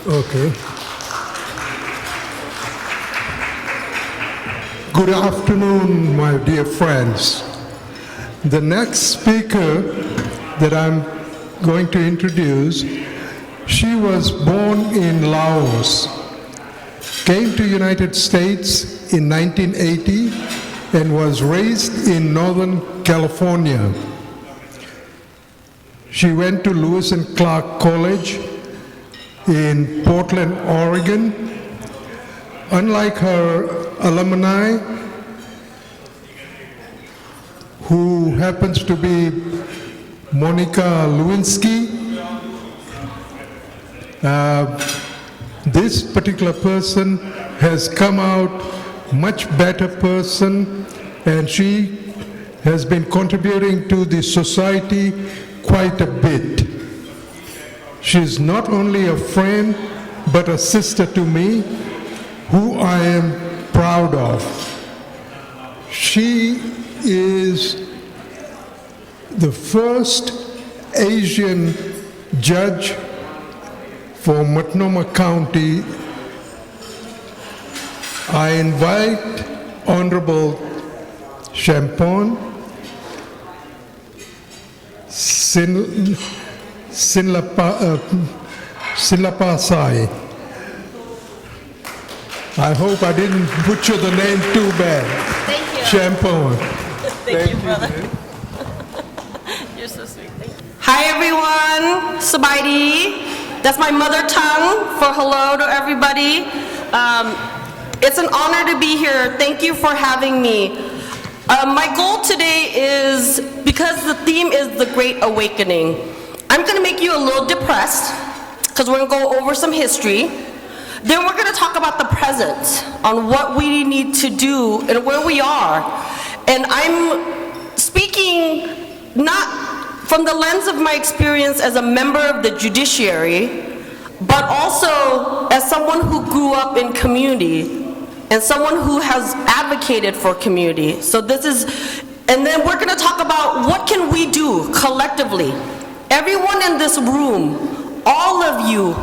Okay. Good afternoon, my dear friends. The next speaker that I'm going to introduce, she was born in Laos, came to United States in 1980, and was raised in Northern California. She went to Lewis and Clark College in Portland, Oregon. Unlike her alumni, who happens to be Monica Lewinsky, this particular person has come out much better person, and she has been contributing to the society quite a bit. She's not only a friend, but a sister to me, who I am proud of. She is the first Asian judge for Multnomah County. I invite Honorable Chanpone, Sinlapasai. I hope I didn't butcher the name too bad. Thank you. Chanpone. Thank you, brother. You're so sweet. Thank you. Hi, everyone. Sabaidi. That's my mother tongue for hello to everybody. It's an honor to be here. Thank you for having me. My goal today is, because the theme is the Great Awakening, I'm going to make you a little depressed, because we're going to go over some history. Then we're going to talk about the present, on what we need to do and where we are. And I'm speaking not from the lens of my experience as a member of the judiciary, but also as someone who grew up in community and someone who has advocated for community. So this is, and then we're going to talk about what can we do collectively. Everyone in this room, all of you,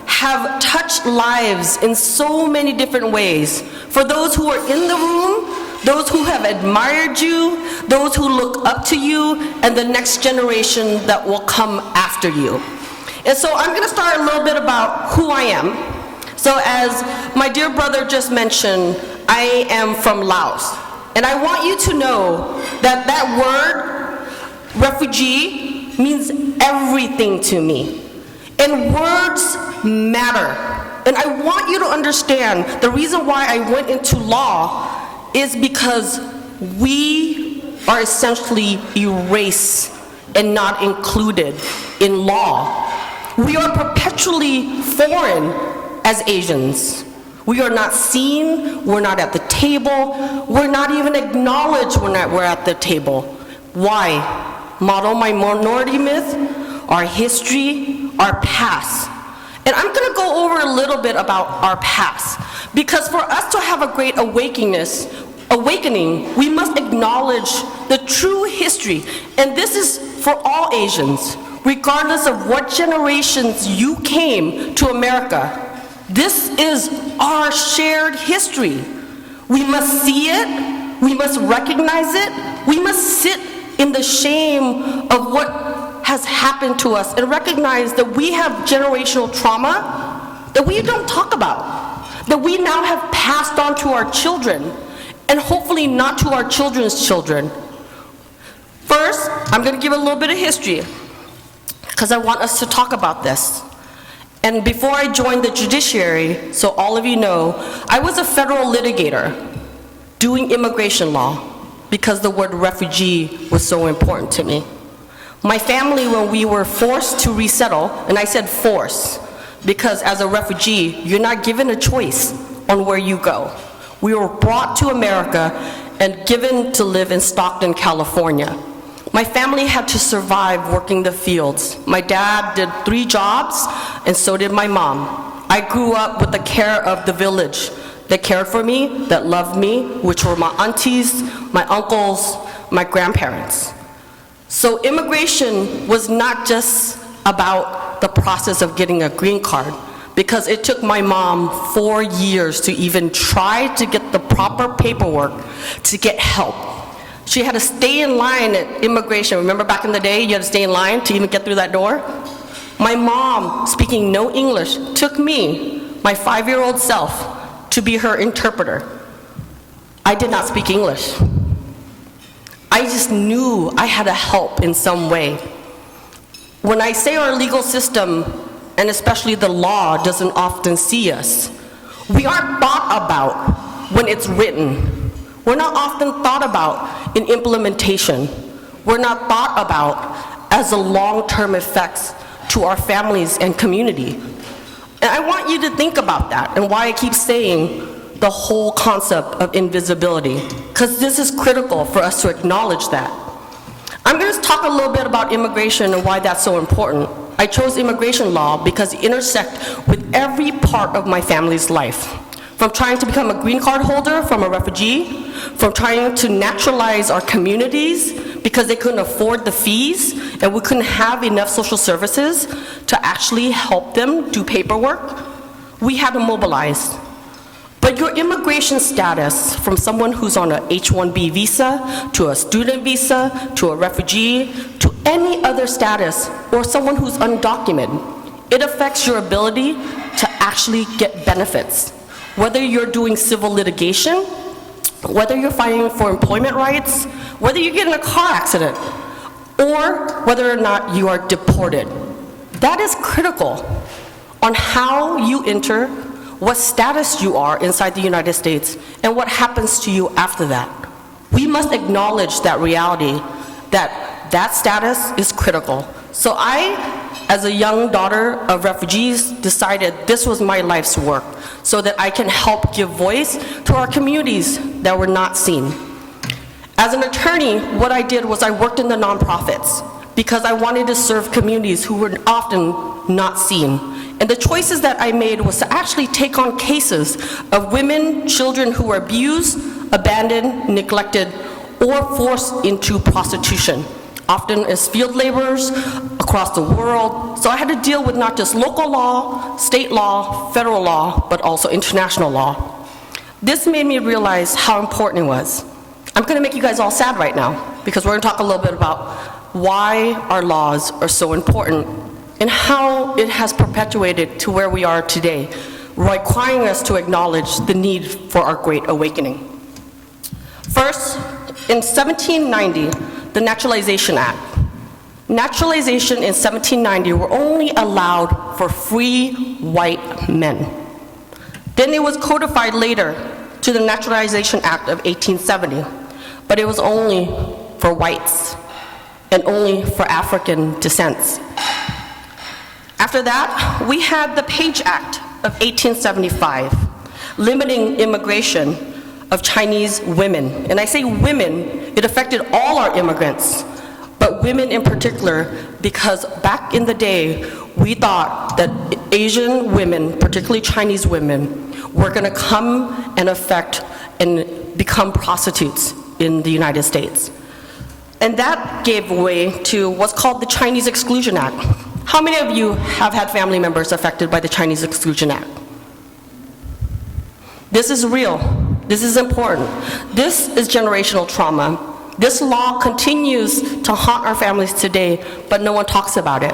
have touched lives in so many different ways. For those who are in the room, those who have admired you, those who look up to you, and the next generation that will come after you. And so I'm going to start a little bit about who I am. So as my dear brother just mentioned, I am from Laos. And I want you to know that that word, refugee, means everything to me. And words matter. And I want you to understand the reason why I went into law is because we are essentially erased and not included in law. We are perpetually foreign as Asians. We are not seen, we're not at the table, we're not even acknowledged when we're at the table. Why? Model my minority myth, our history, our past. And I'm going to go over a little bit about our past, because for us to have a great awakening, we must acknowledge the true history. And this is for all Asians, regardless of what generations you came to America. This is our shared history. We must see it, we must recognize it, we must sit in the shame of what has happened to us and recognize that we have generational trauma that we don't talk about, that we now have passed on to our children, and hopefully not to our children's children. First, I'm going to give a little bit of history, because I want us to talk about this. And before I joined the judiciary, so all of you know, I was a federal litigator doing immigration law because the word refugee was so important to me. My family, when we were forced to resettle, and I said force, because as a refugee, you're not given a choice on where you go. We were brought to America and given to live in Stockton, California. My family had to survive working the fields. My dad did 3 jobs, and so did my mom. I grew up with the care of the village that cared for me, that loved me, which were my aunties, my uncles, my grandparents. So immigration was not just about the process of getting a green card, because it took my mom 4 years to even try to get the proper paperwork to get help. She had to stay in line at immigration. Remember back in the day, you had to stay in line to even get through that door? My mom, speaking no English, took me, my 5-year-old self, to be her interpreter. I did not speak English. I just knew I had to help in some way. When I say our legal system, and especially the law, doesn't often see us, we aren't thought about when it's written. We're not often thought about in implementation. We're not thought about as the long-term effects to our families and community. And I want you to think about that and why I keep saying the whole concept of invisibility, because this is critical for us to acknowledge that. I'm going to talk a little bit about immigration and why that's so important. I chose immigration law because it intersects with every part of my family's life. From trying to become a green card holder from a refugee, from trying to naturalize our communities because they couldn't afford the fees and we couldn't have enough social services to actually help them do paperwork, we had to mobilize. But your immigration status, from someone who's on an H-1B visa, to a student visa, to a refugee, to any other status, or someone who's undocumented, it affects your ability to actually get benefits. Whether you're doing civil litigation, whether you're fighting for employment rights, whether you get in a car accident, or whether or not you are deported. That is critical on how you enter, what status you are inside the United States, and what happens to you after that. We must acknowledge that reality, that that status is critical. So I, as a young daughter of refugees, decided this was my life's work so that I can help give voice to our communities that were not seen. As an attorney, what I did was I worked in the nonprofits because I wanted to serve communities who were often not seen. And the choices that I made was to actually take on cases of women, children who were abused, abandoned, neglected, or forced into prostitution, often as field laborers across the world. So I had to deal with not just local law, state law, federal law, but also international law. This made me realize how important it was. I'm gonna make you guys all sad right now, because we're gonna talk a little bit about why our laws are so important and how it has perpetuated to where we are today, requiring us to acknowledge the need for our Great Awakening. First, in 1790, the Naturalization Act. Naturalization in 1790 were only allowed for free white men. Then it was codified later to the Naturalization Act of 1870, but it was only for whites and only for African descents. After that, we had the Page Act of 1875, limiting immigration of Chinese women. And I say women, it affected all our immigrants, but women in particular, because back in the day, we thought that Asian women, particularly Chinese women, were gonna come and affect and become prostitutes in the United States. And that gave way to what's called the Chinese Exclusion Act. How many of you have had family members affected by the Chinese Exclusion Act? This is real. This is important. This is generational trauma. This law continues to haunt our families today, but no one talks about it.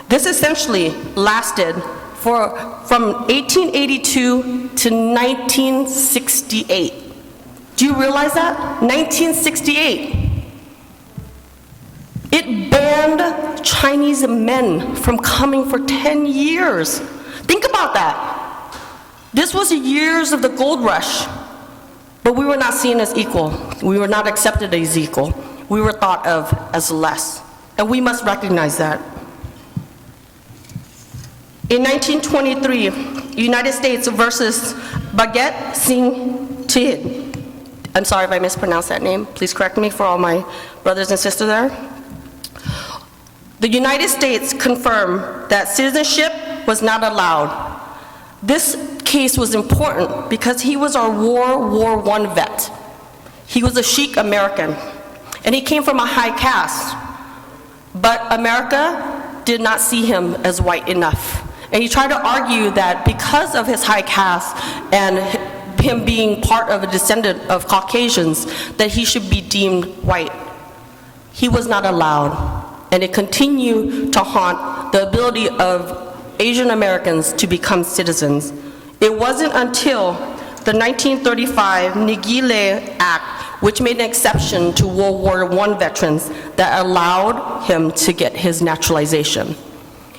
This essentially lasted from 1882 to 1968. Do you realize that? 1968. It banned Chinese men from coming for 10 years. Think about that. This was the years of the gold rush, but we were not seen as equal. We were not accepted as equal. We were thought of as less, and we must recognize that. In 1923, United States versus Baguette Singh Tid. I'm sorry if I mispronounced that name. Please correct me for all my brothers and sisters there. The United States confirmed that citizenship was not allowed. This case was important because he was our World War I vet. He was a Sikh American, and he came from a high caste. But America did not see him as white enough. And he tried to argue that because of his high caste and him being part of a descendant of Caucasians, that he should be deemed white. He was not allowed, and it continued to haunt the ability of Asian Americans to become citizens. It wasn't until the 1935 Nigile Act, which made an exception to World War I veterans, that allowed him to get his naturalization.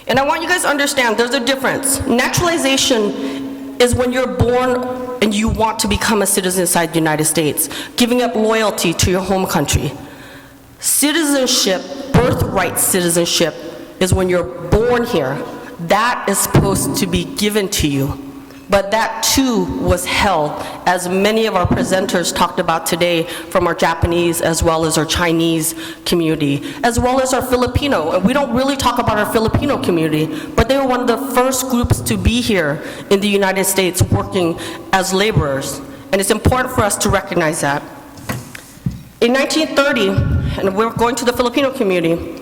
And I want you guys to understand, there's a difference. Naturalization is when you're born and you want to become a citizen inside the United States, giving up loyalty to your home country. Citizenship, birthright citizenship, is when you're born here. That is supposed to be given to you. But that too was held, as many of our presenters talked about today, from our Japanese as well as our Chinese community, as well as our Filipino. And we don't really talk about our Filipino community, but they were one of the first groups to be here in the United States working as laborers. And it's important for us to recognize that. In 1930, and we're going to the Filipino community,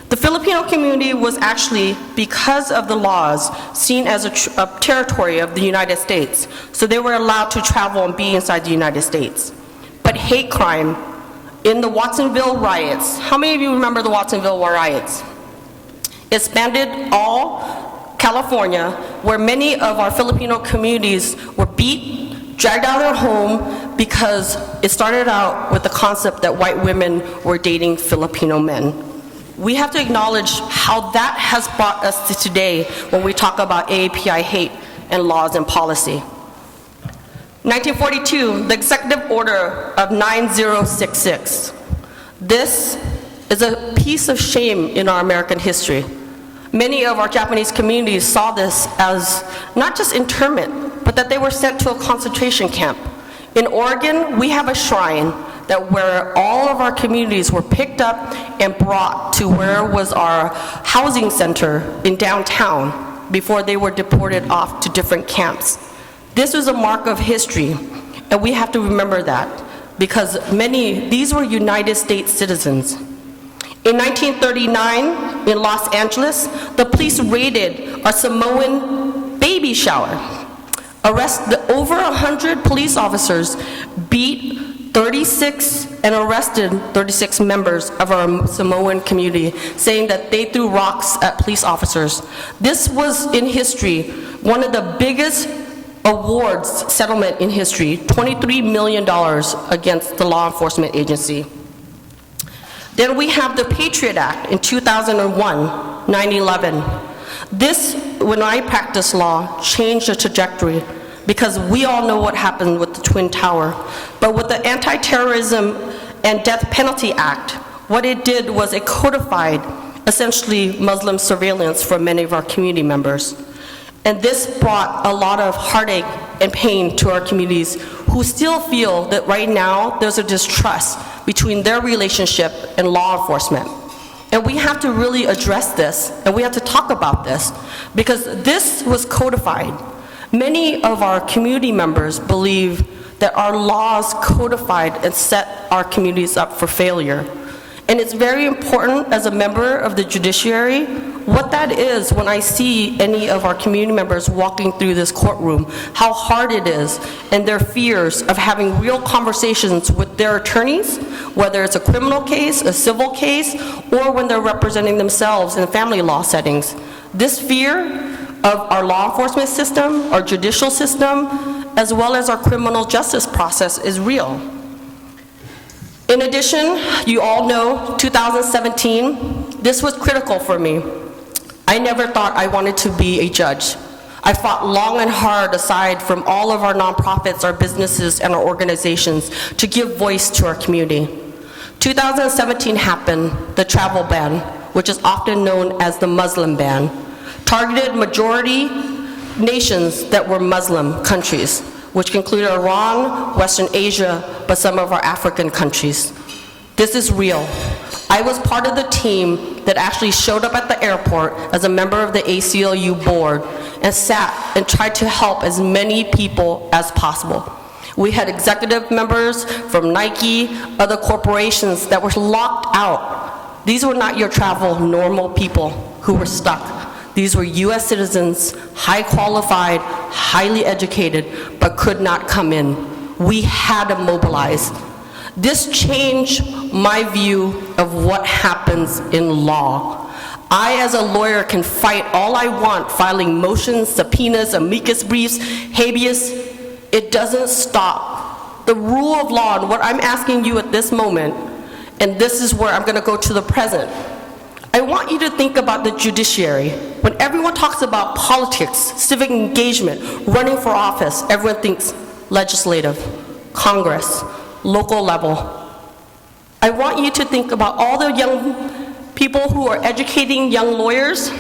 the Filipino community was actually, because of the laws, seen as a territory of the United States. So they were allowed to travel and be inside the United States. But hate crime in the Watsonville riots, how many of you remember the Watsonville riots? It spanned all California, where many of our Filipino communities were beat, dragged out of their home, because it started out with the concept that white women were dating Filipino men. We have to acknowledge how that has brought us to today when we talk about AAPI hate and laws and policy. 1942, the Executive Order of 9066. This is a piece of shame in our American history. Many of our Japanese communities saw this as not just internment, but that they were sent to a concentration camp. In Oregon, we have a shrine that where all of our communities were picked up and brought to where was our housing center in downtown before they were deported off to different camps. This was a mark of history, and we have to remember that, because these were United States citizens. In 1939, in Los Angeles, the police raided a Samoan baby shower. Over 100 police officers beat 36 and arrested 36 members of our Samoan community, saying that they threw rocks at police officers. This was, in history, one of the biggest awards settlement in history, $23 million against the law enforcement agency. Then we have the Patriot Act in 2001, 9/11. This, when I practiced law, changed the trajectory, because we all know what happened with the Twin Tower. But with the Anti-Terrorism and Death Penalty Act, what it did was it codified essentially Muslim surveillance for many of our community members. And this brought a lot of heartache and pain to our communities, who still feel that right now there's a distrust between their relationship and law enforcement. And we have to really address this, and we have to talk about this, because this was codified. Many of our community members believe that our laws codified and set our communities up for failure. And it's very important, as a member of the judiciary, what that is when I see any of our community members walking through this courtroom, how hard it is, and their fears of having real conversations with their attorneys, whether it's a criminal case, a civil case, or when they're representing themselves in family law settings. This fear of our law enforcement system, our judicial system, as well as our criminal justice process is real. In addition, you all know, 2017, this was critical for me. I never thought I wanted to be a judge. I fought long and hard, aside from all of our nonprofits, our businesses, and our organizations, to give voice to our community. 2017 happened, the travel ban, which is often known as the Muslim ban, targeted majority nations that were Muslim countries, which included Iran, Western Asia, but some of our African countries. This is real. I was part of the team that actually showed up at the airport as a member of the ACLU board and sat and tried to help as many people as possible. We had executive members from Nike, other corporations that were locked out. These were not your travel normal people who were stuck. These were US citizens, high qualified, highly educated, but could not come in. We had to mobilize. This changed my view of what happens in law. I, as a lawyer, can fight all I want, filing motions, subpoenas, amicus briefs, habeas. It doesn't stop. The rule of law, and what I'm asking you at this moment, and this is where I'm going to go to the present. I want you to think about the judiciary. When everyone talks about politics, civic engagement, running for office, everyone thinks legislative, Congress, local level. I want you to think about all the young people who are educating young lawyers.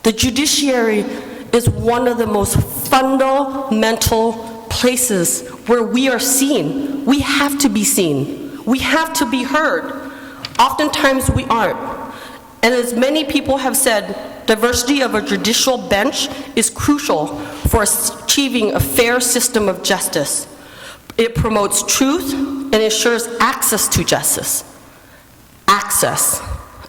The judiciary is one of the most fundamental places where we are seen. We have to be seen. We have to be heard. Oftentimes we aren't. And as many people have said, diversity of a judicial bench is crucial for achieving a fair system of justice. It promotes truth and ensures access to justice. Access.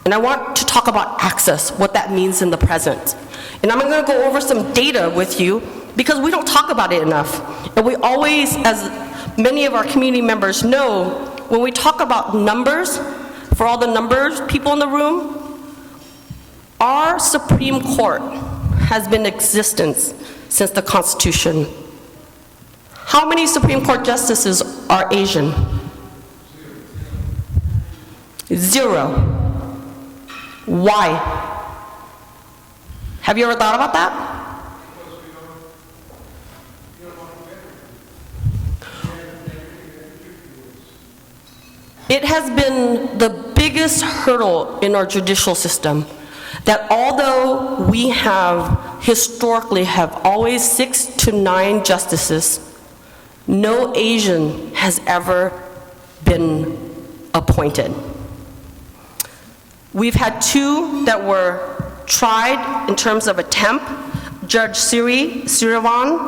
And I want to talk about access, what that means in the present. And I'm going to go over some data with you because we don't talk about it enough. And we always, as many of our community members know, when we talk about numbers, for all the numbers, people in the room, our Supreme Court has been in existence since the Constitution. How many Supreme Court justices are Asian? 0. Why? Have you ever thought about that? It has been the biggest hurdle in our judicial system that although we have historically have always 6 to 9 justices, no Asian has ever been appointed. We've had 2 that were tried in terms of attempt. Judge Sirivan,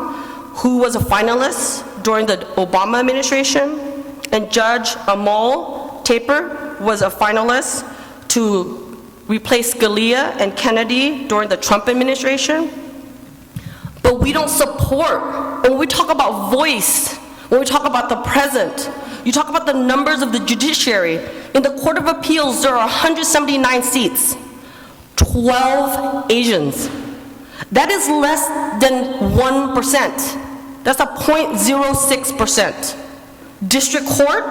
who was a finalist during the Obama administration, and Judge Amol Taper was a finalist to replace Scalia and Kennedy during the Trump administration. But we don't support, when we talk about voice, when we talk about the present, you talk about the numbers of the judiciary. In the Court of Appeals, there are 179 seats, 12 Asians. That is less than 1%. That's a 0.06%. District Court,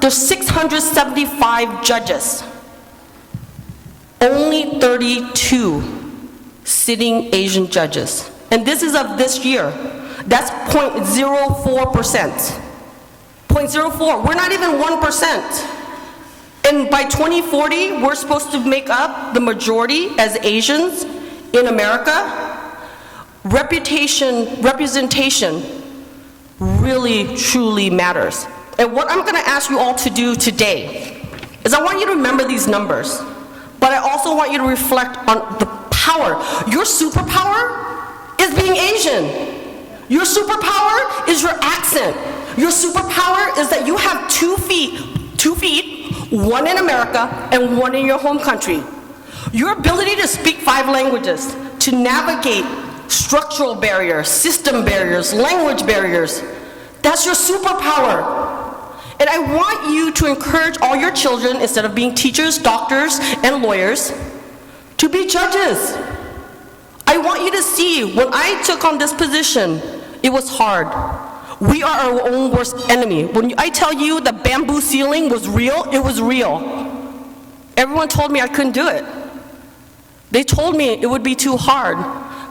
there's 675 judges. Only 32 sitting Asian judges. And this is of this year. That's 0.04%. 0.04, we're not even 1%. And by 2040, we're supposed to make up the majority as Asians in America. Representation really, truly matters. And what I'm gonna ask you all to do today is I want you to remember these numbers, but I also want you to reflect on the power. Your superpower is being Asian. Your superpower is your accent. Your superpower is that you have 2 feet, one in America and one in your home country. Your ability to speak 5 languages, to navigate structural barriers, system barriers, language barriers, that's your superpower. And I want you to encourage all your children, instead of being teachers, doctors, and lawyers, to be judges. I want you to see, when I took on this position, it was hard. We are our own worst enemy. When I tell you the bamboo ceiling was real, it was real. Everyone told me I couldn't do it. They told me it would be too hard.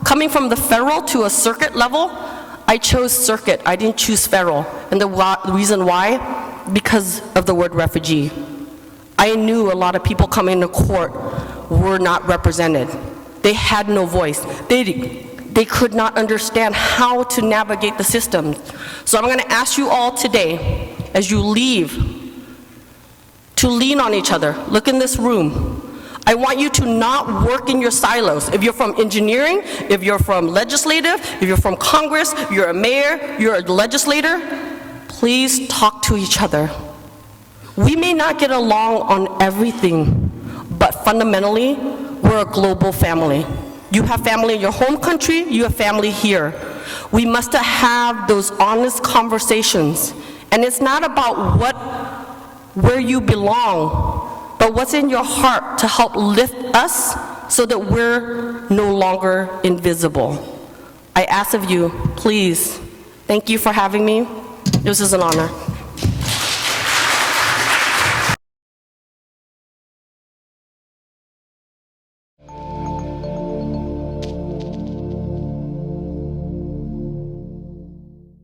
Coming from the federal to a circuit level, I chose circuit, I didn't choose federal. And the reason why? Because of the word refugee. I knew a lot of people coming to court were not represented. They had no voice. They could not understand how to navigate the system. So I'm gonna ask you all today, as you leave, to lean on each other. Look in this room. I want you to not work in your silos. If you're from engineering, if you're from legislative, if you're from Congress, you're a mayor, you're a legislator, please talk to each other. We may not get along on everything, but fundamentally, we're we're a global family. You have family in your home country, you have family here. We must have those honest conversations. And it's not about where you belong, but what's in your heart to help lift us so that we're no longer invisible. I ask of you, please, thank you for having me. This is an honor.